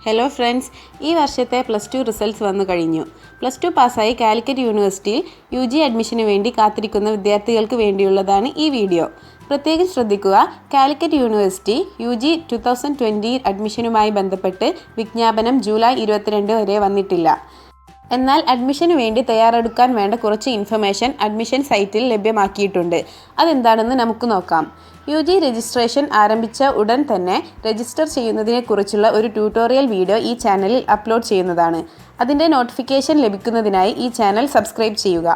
Hello friends, ഈ വർഷത്തെ +2 results വന്നു കഴിഞ്ഞു. +2 പാസ്സായി കാലിക്കറ്റ് യൂണിവേഴ്സിറ്റിയിൽ UG അഡ്മിഷന് വേണ്ടി കാത്തിരിക്കുന്ന വിദ്യാർത്ഥികൾക്ക് വേണ്ടിയുള്ളതാണ് ഈ വീഡിയോ. പ്രത്യേകം ശ്രദ്ധിക്കുക, കാലിക്കറ്റ് യൂണിവേഴ്സിറ്റി UG 2020 അഡ്മിഷനുമായി ബന്ധപ്പെട്ട് വിജ്ഞാപനം ജൂലൈ 22 വരെ വന്നിട്ടില്ല. എന്നാൽ അഡ്മിഷന് വേണ്ടി തയ്യാറെടുക്കാൻ വേണ്ട കുറച്ച് ഇൻഫർമേഷൻ അഡ്മിഷൻ സൈറ്റിൽ ലഭ്യമാക്കിയിട്ടുണ്ട്. അതെന്താണെന്ന് നമുക്ക് നോക്കാം. UG രജിസ്ട്രേഷൻ ആരംഭിച്ച ഉടൻ തന്നെ രജിസ്റ്റർ ചെയ്യുന്നതിനെക്കുറിച്ചുള്ള ഒരു ട്യൂട്ടോറിയൽ വീഡിയോ ഈ ചാനലിൽ അപ്ലോഡ് ചെയ്യുന്നതാണ്. അതിൻ്റെ നോട്ടിഫിക്കേഷൻ ലഭിക്കുന്നതിനായി ഈ ചാനൽ സബ്സ്ക്രൈബ് ചെയ്യുക.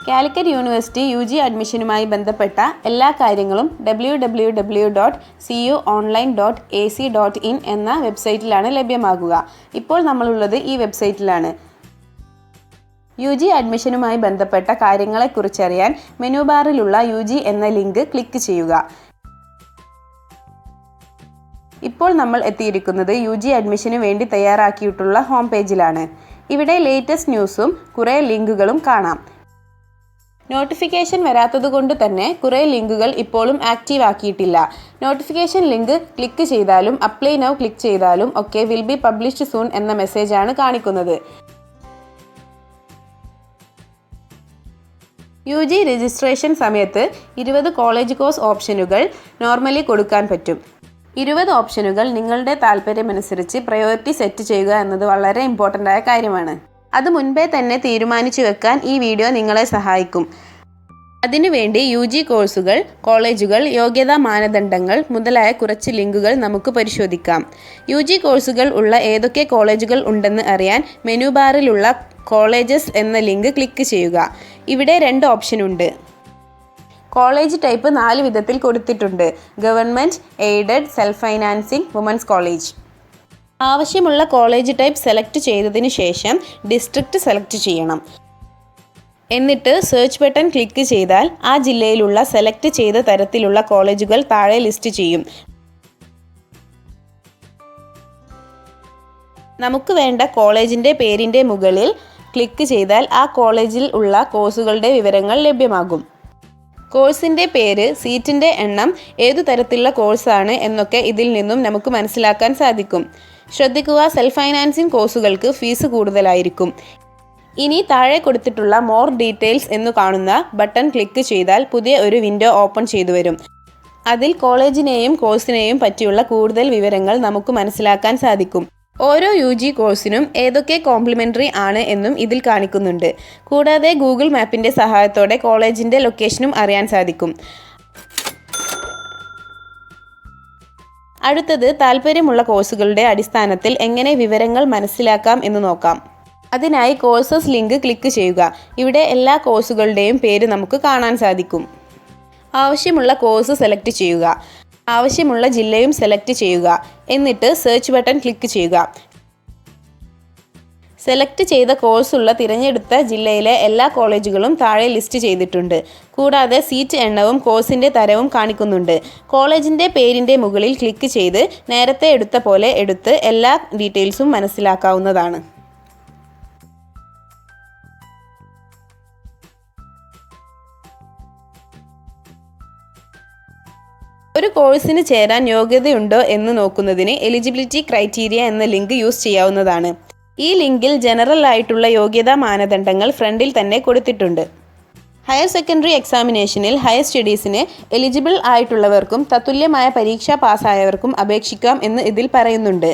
കാലിക്കറ്റ് യൂണിവേഴ്സിറ്റി UG അഡ്മിഷനുമായി ബന്ധപ്പെട്ട എല്ലാ കാര്യങ്ങളും www.cuonline.ac.in എന്ന വെബ്സൈറ്റിലാണ് ലഭ്യമാകുക. ഇപ്പോൾ നമ്മളുള്ളത് ഈ വെബ്സൈറ്റിലാണ്. UG അഡ്മിഷനുമായി ബന്ധപ്പെട്ട കാര്യങ്ങളെക്കുറിച്ചറിയാൻ മെനു ബാറിലുള്ള UG എന്ന ലിങ്ക് ക്ലിക്ക് ചെയ്യുക. ഇപ്പോൾ നമ്മൾ എത്തിയിരിക്കുന്നത് UG അഡ്മിഷന് വേണ്ടി തയ്യാറാക്കിയിട്ടുള്ള ഹോം പേജിലാണ്. ഇവിടെ ലേറ്റസ്റ്റ് ന്യൂസും കുറേ ലിങ്കുകളും കാണാം. നോട്ടിഫിക്കേഷൻ വരാത്തതുകൊണ്ട് തന്നെ കുറേ ലിങ്കുകൾ ഇപ്പോഴും ആക്റ്റീവ് ആക്കിയിട്ടില്ല. നോട്ടിഫിക്കേഷൻ ലിങ്ക് ക്ലിക്ക് ചെയ്താലും അപ്ലൈ നൗ ക്ലിക്ക് ചെയ്താലും ഒക്കെ വിൽ ബി പബ്ലിഷ്ഡ് സൂൺ എന്ന മെസ്സേജാണ് കാണിക്കുന്നത്. UG രജിസ്ട്രേഷൻ സമയത്ത് 20 കോളേജ് കോഴ്സ് ഓപ്ഷനുകൾ നോർമലി കൊടുക്കാൻ പറ്റും. 20 ഓപ്ഷനുകൾ നിങ്ങളുടെ താല്പര്യമനുസരിച്ച് പ്രയോറിറ്റി സെറ്റ് ചെയ്യുക എന്നത് വളരെ ഇമ്പോർട്ടൻ്റ് ആയ കാര്യമാണ്. അത് മുൻപേ തന്നെ തീരുമാനിച്ചു വെക്കാൻ ഈ വീഡിയോ നിങ്ങളെ സഹായിക്കും. അതിനുവേണ്ടി UG കോഴ്സുകൾ, കോളേജുകൾ, യോഗ്യതാ മാനദണ്ഡങ്ങൾ മുതലായ കുറച്ച് ലിങ്കുകൾ നമുക്ക് പരിശോധിക്കാം. UG കോഴ്സുകൾ ഉള്ള ഏതൊക്കെ കോളേജുകൾ ഉണ്ടെന്ന് അറിയാൻ മെനു ബാറിലുള്ള കോളേജസ് എന്ന ലിങ്ക് ക്ലിക്ക് ചെയ്യുക. ഇവിടെ 2 ഓപ്ഷൻ ഉണ്ട്. കോളേജ് ടൈപ്പ് 4 വിധത്തിൽ കൊടുത്തിട്ടുണ്ട്: government, aided, self financing, women's college. ആവശ്യമുള്ള കോളേജ് ടൈപ്പ് സെലക്ട് ചെയ്തതിന് ശേഷം ഡിസ്ട്രിക്റ്റ് സെലക്ട് ചെയ്യണം. എന്നിട്ട് സെർച്ച് ബട്ടൺ ക്ലിക്ക് ചെയ്താൽ ആ ജില്ലയിലുള്ള സെലക്ട് ചെയ്ത തരത്തിലുള്ള കോളേജുകൾ താഴെ ലിസ്റ്റ് ചെയ്യും. നമുക്ക് വേണ്ട കോളേജിൻ്റെ പേരിൻ്റെ മുകളിൽ ക്ലിക്ക് ചെയ്താൽ ആ കോളേജിൽ ഉള്ള കോഴ്സുകളുടെ വിവരങ്ങൾ ലഭ്യമാകും. കോഴ്സിൻ്റെ പേര്, സീറ്റിൻ്റെ എണ്ണം, ഏതു തരത്തിലുള്ള കോഴ്സാണ് എന്നൊക്കെ ഇതിൽ നിന്നും നമുക്ക് മനസ്സിലാക്കാൻ സാധിക്കും. ശ്രദ്ധിക്കുക, സെൽഫ് ഫൈനാൻസിങ് കോഴ്സുകൾക്ക് ഫീസ് കൂടുതലായിരിക്കും. ഇനി താഴെ കൊടുത്തിട്ടുള്ള മോർ ഡീറ്റെയിൽസ് എന്ന് കാണുന്ന ബട്ടൺ ക്ലിക്ക് ചെയ്താൽ പുതിയ ഒരു വിൻഡോ ഓപ്പൺ ചെയ്തു വരും. അതിൽ കോളേജിനെയും കോഴ്സിനെയും പറ്റിയുള്ള കൂടുതൽ വിവരങ്ങൾ നമുക്ക് മനസ്സിലാക്കാൻ സാധിക്കും. ഓരോ UG കോഴ്സിനും ഏതൊക്കെ കോംപ്ലിമെൻ്ററി ആണ് എന്നും ഇതിൽ കാണിക്കുന്നുണ്ട്. കൂടാതെ ഗൂഗിൾ മാപ്പിൻ്റെ സഹായത്തോടെ കോളേജിൻ്റെ ലൊക്കേഷനും അറിയാൻ സാധിക്കും. അടുത്തത് താല്പര്യമുള്ള കോഴ്സുകളുടെ അടിസ്ഥാനത്തിൽ എങ്ങനെ വിവരങ്ങൾ മനസ്സിലാക്കാം എന്ന് നോക്കാം. അതിനായി കോഴ്സസ് ലിങ്ക് ക്ലിക്ക് ചെയ്യുക. ഇവിടെ എല്ലാ കോഴ്സുകളുടെയും പേര് നമുക്ക് കാണാൻ സാധിക്കും. ആവശ്യമുള്ള കോഴ്സ് സെലക്ട് ചെയ്യുക. ആവശ്യമുള്ള ജില്ലയും സെലക്ട് ചെയ്യുക. എന്നിട്ട് സെർച്ച് ബട്ടൺ ക്ലിക്ക് ചെയ്യുക. സെലക്ട് ചെയ്ത കോഴ്സുള്ള തിരഞ്ഞെടുത്ത ജില്ലയിലെ എല്ലാ കോളേജുകളും താഴെ ലിസ്റ്റ് ചെയ്തിട്ടുണ്ട്. കൂടാതെ സീറ്റ് എണ്ണവും കോഴ്സിൻ്റെ തരവും കാണിക്കുന്നുണ്ട്. കോളേജിൻ്റെ പേരിൻ്റെ മുകളിൽ ക്ലിക്ക് ചെയ്ത് നേരത്തെ എടുത്ത പോലെ എടുത്ത് എല്ലാ ഡീറ്റെയിൽസും മനസ്സിലാക്കാവുന്നതാണ്. ഒരു കോഴ്സിന് ചേരാൻ യോഗ്യതയുണ്ടോ എന്ന് നോക്കുന്നതിന് എലിജിബിലിറ്റി ക്രൈറ്റീരിയ എന്ന ലിങ്ക് യൂസ് ചെയ്യാവുന്നതാണ്. ഈ ലിങ്കിൽ ജനറൽ ആയിട്ടുള്ള യോഗ്യതാ മാനദണ്ഡങ്ങൾ ഫ്രണ്ടിൽ തന്നെ കൊടുത്തിട്ടുണ്ട്. ഹയർ സെക്കൻഡറി എക്സാമിനേഷനിൽ ഹയർ സ്റ്റഡീസിന് എലിജിബിൾ ആയിട്ടുള്ളവർക്കും തത്തുല്യമായ പരീക്ഷ പാസ്സായവർക്കും അപേക്ഷിക്കാം എന്ന് ഇതിൽ പറയുന്നുണ്ട്.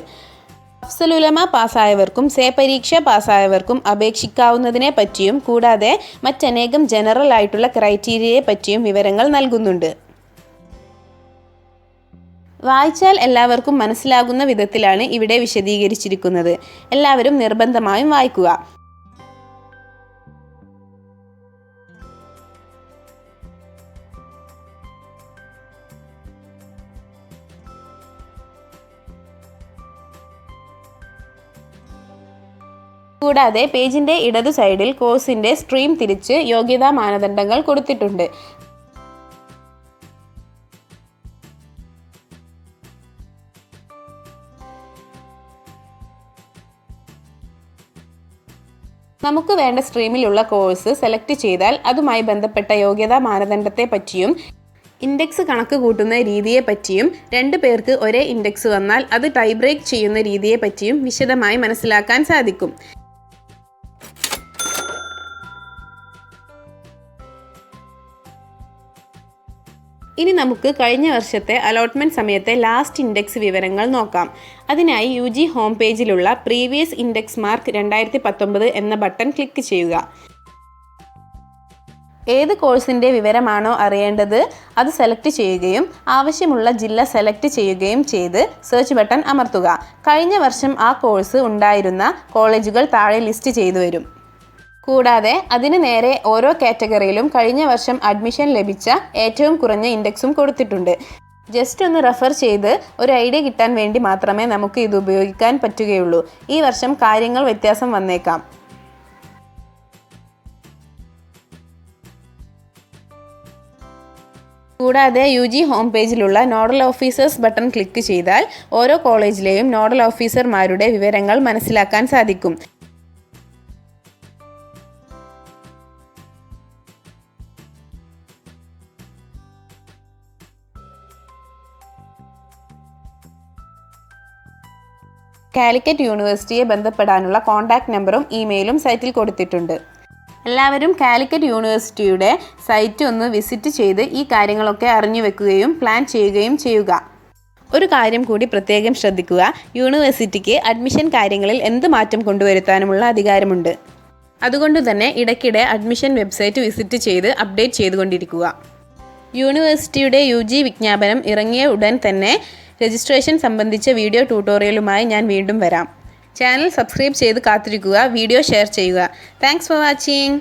അഫ്സൽ ഉലമ പാസ്സായവർക്കും സേ പരീക്ഷ പാസ്സായവർക്കും അപേക്ഷിക്കാവുന്നതിനെ പറ്റിയും കൂടാതെ മറ്റനേകം ജനറൽ ആയിട്ടുള്ള ക്രൈറ്റീരിയയെ പറ്റിയും വിവരങ്ങൾ നൽകുന്നുണ്ട്. വായിച്ചാൽ എല്ലാവർക്കും മനസ്സിലാകുന്ന വിധത്തിലാണ് ഇവിടെ വിശദീകരിച്ചിരിക്കുന്നത്. എല്ലാവരും നിർബന്ധമായും വായിക്കുക. കൂടാതെ പേജിൻ്റെ ഇടതു സൈഡിൽ കോഴ്സിൻ്റെ സ്ട്രീം തിരിച്ച് യോഗ്യതാ മാനദണ്ഡങ്ങൾ കൊടുത്തിട്ടുണ്ട്. നമുക്ക് വേണ്ട സ്ട്രീമിലുള്ള കോഴ്സ് സെലക്ട് ചെയ്താൽ അതുമായി ബന്ധപ്പെട്ട യോഗ്യതാ മാനദണ്ഡത്തെ പറ്റിയും ഇൻഡെക്സ് കണക്ക് കൂട്ടുന്ന രീതിയെപ്പറ്റിയും 2 പേർക്ക് ഒരേ ഇൻഡെക്സ് വന്നാൽ അത് ടൈ ബ്രേക്ക് ചെയ്യുന്ന രീതിയെപ്പറ്റിയും വിശദമായി മനസ്സിലാക്കാൻ സാധിക്കും. ഇനി നമുക്ക് കഴിഞ്ഞ വർഷത്തെ അലോട്ട്മെൻറ്റ് സമയത്തെ ലാസ്റ്റ് ഇൻഡെക്സ് വിവരങ്ങൾ നോക്കാം. അതിനായി UG ഹോം പേജിലുള്ള പ്രീവിയസ് ഇൻഡെക്സ് മാർക്ക് 2019 എന്ന ബട്ടൺ ക്ലിക്ക് ചെയ്യുക. ഏത് കോഴ്സിൻ്റെ വിവരമാണോ അറിയേണ്ടത് അത് സെലക്ട് ചെയ്യുകയും ആവശ്യമുള്ള ജില്ല സെലക്ട് ചെയ്യുകയും ചെയ്ത് സെർച്ച് ബട്ടൺ അമർത്തുക. കഴിഞ്ഞ വർഷം ആ കോഴ്സ് ഉണ്ടായിരുന്ന കോളേജുകൾ താഴെ ലിസ്റ്റ് ചെയ്തു വരും. കൂടാതെ അതിന് നേരെ ഓരോ കാറ്റഗറിയിലും കഴിഞ്ഞ വർഷം അഡ്മിഷൻ ലഭിച്ച ഏറ്റവും കുറഞ്ഞ ഇൻഡെക്സും കൊടുത്തിട്ടുണ്ട്. ജസ്റ്റ് ഒന്ന് റെഫർ ചെയ്ത് ഒരു ഐഡിയ കിട്ടാൻ വേണ്ടി മാത്രമേ നമുക്ക് ഇത് ഉപയോഗിക്കാൻ പറ്റുകയുള്ളൂ. ഈ വർഷം കാര്യങ്ങൾ വ്യത്യാസം വന്നേക്കാം. കൂടാതെ UG ഹോം പേജിലുള്ള നോഡൽ ഓഫീസേഴ്സ് ബട്ടൺ ക്ലിക്ക് ചെയ്താൽ ഓരോ കോളേജിലെയും നോഡൽ ഓഫീസർമാരുടെ വിവരങ്ങൾ മനസ്സിലാക്കാൻ സാധിക്കും. കാലിക്കറ്റ് യൂണിവേഴ്സിറ്റിയെ ബന്ധപ്പെടാനുള്ള കോൺടാക്റ്റ് നമ്പറും ഇമെയിലും സൈറ്റിൽ കൊടുത്തിട്ടുണ്ട്. എല്ലാവരും കാലിക്കറ്റ് യൂണിവേഴ്സിറ്റിയുടെ സൈറ്റ് ഒന്ന് വിസിറ്റ് ചെയ്ത് ഈ കാര്യങ്ങളൊക്കെ അറിഞ്ഞു വെക്കുകയും പ്ലാൻ ചെയ്യുകയും ചെയ്യുക. ഒരു കാര്യം കൂടി പ്രത്യേകം ശ്രദ്ധിക്കുക. യൂണിവേഴ്സിറ്റിക്ക് അഡ്മിഷൻ കാര്യങ്ങളിൽ എന്ത് മാറ്റം കൊണ്ടുവരുത്താനുമുള്ള അധികാരമുണ്ട്. അതുകൊണ്ട് തന്നെ ഇടയ്ക്കിടെ അഡ്മിഷൻ വെബ്സൈറ്റ് വിസിറ്റ് ചെയ്ത് അപ്ഡേറ്റ് ചെയ്തുകൊണ്ടിരിക്കുക. യൂണിവേഴ്സിറ്റിയുടെ UG വിജ്ഞാപനം ഇറങ്ങിയ ഉടൻ തന്നെ രജിസ്ട്രേഷൻ സംബന്ധിച്ച വീഡിയോ ട്യൂട്ടോറിയലുമായി ഞാൻ വീണ്ടും വരാം. ചാനൽ സബ്സ്ക്രൈബ് ചെയ്ത് കാത്തിരിക്കുക. വീഡിയോ ഷെയർ ചെയ്യുക. Thanks for watching.